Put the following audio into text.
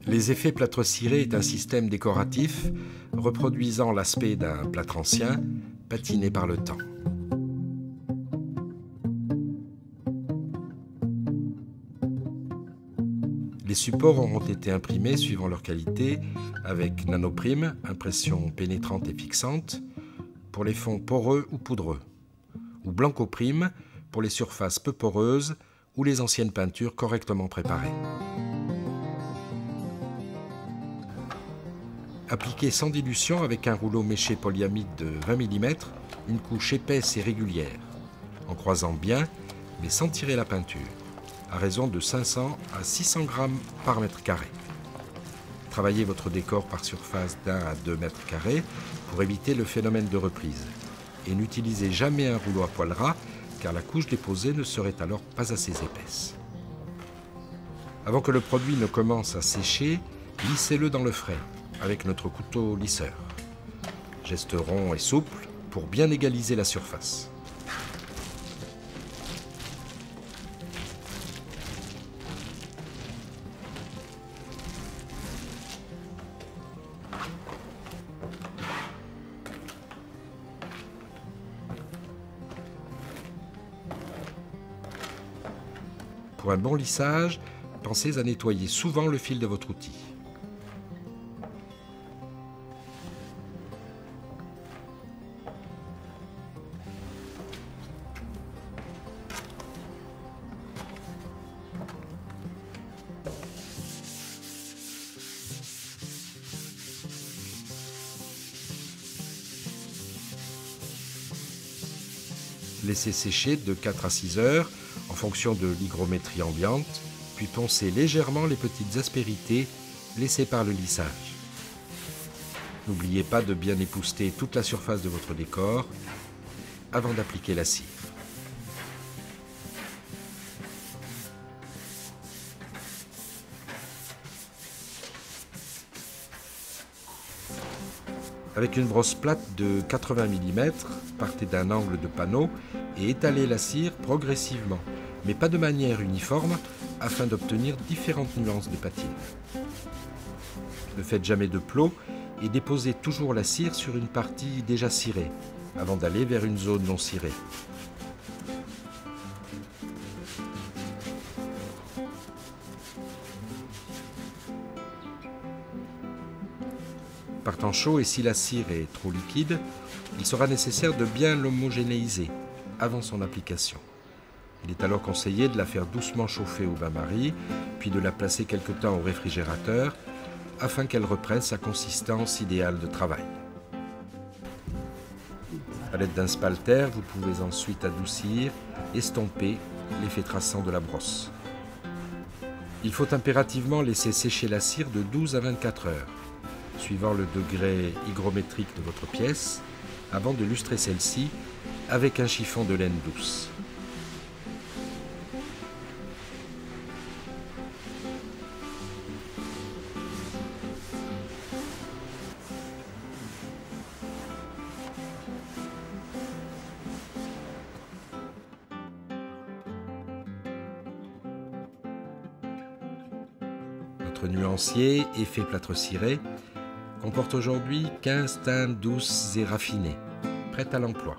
Les effets plâtre ciré est un système décoratif reproduisant l'aspect d'un plâtre ancien, patiné par le temps. Les supports auront été imprimés suivant leur qualité avec nanoprime, impression pénétrante et fixante, pour les fonds poreux ou poudreux, ou blancoprime pour les surfaces peu poreuses ou les anciennes peintures correctement préparées. Appliquez sans dilution avec un rouleau méché polyamide de 20 mm, une couche épaisse et régulière, en croisant bien mais sans tirer la peinture, à raison de 500 à 600 grammes par mètre carré. Travaillez votre décor par surface d'1 à 2 mètres carrés pour éviter le phénomène de reprise. Et n'utilisez jamais un rouleau à poil ras, car la couche déposée ne serait alors pas assez épaisse. Avant que le produit ne commence à sécher, lissez-le dans le frais avec notre couteau lisseur. Geste rond et souple pour bien égaliser la surface. Pour un bon lissage, pensez à nettoyer souvent le fil de votre outil. Laissez sécher de 4 à 6 heures en fonction de l'hygrométrie ambiante, puis poncez légèrement les petites aspérités laissées par le lissage. N'oubliez pas de bien épousseter toute la surface de votre décor avant d'appliquer la cire. Avec une brosse plate de 80 mm, partez d'un angle de panneau et étalez la cire progressivement, mais pas de manière uniforme, afin d'obtenir différentes nuances de patine. Ne faites jamais de plot et déposez toujours la cire sur une partie déjà cirée, avant d'aller vers une zone non cirée. Par temps chaud, et si la cire est trop liquide, il sera nécessaire de bien l'homogénéiser avant son application. Il est alors conseillé de la faire doucement chauffer au bain-marie, puis de la placer quelque temps au réfrigérateur, afin qu'elle reprenne sa consistance idéale de travail. À l'aide d'un spalter, vous pouvez ensuite adoucir, estomper l'effet traçant de la brosse. Il faut impérativement laisser sécher la cire de 12 à 24 heures. Suivant le degré hygrométrique de votre pièce, avant de lustrer celle-ci avec un chiffon de laine douce. Notre nuancier effet plâtre ciré comporte aujourd'hui 15 teintes douces et raffinées, prêtes à l'emploi.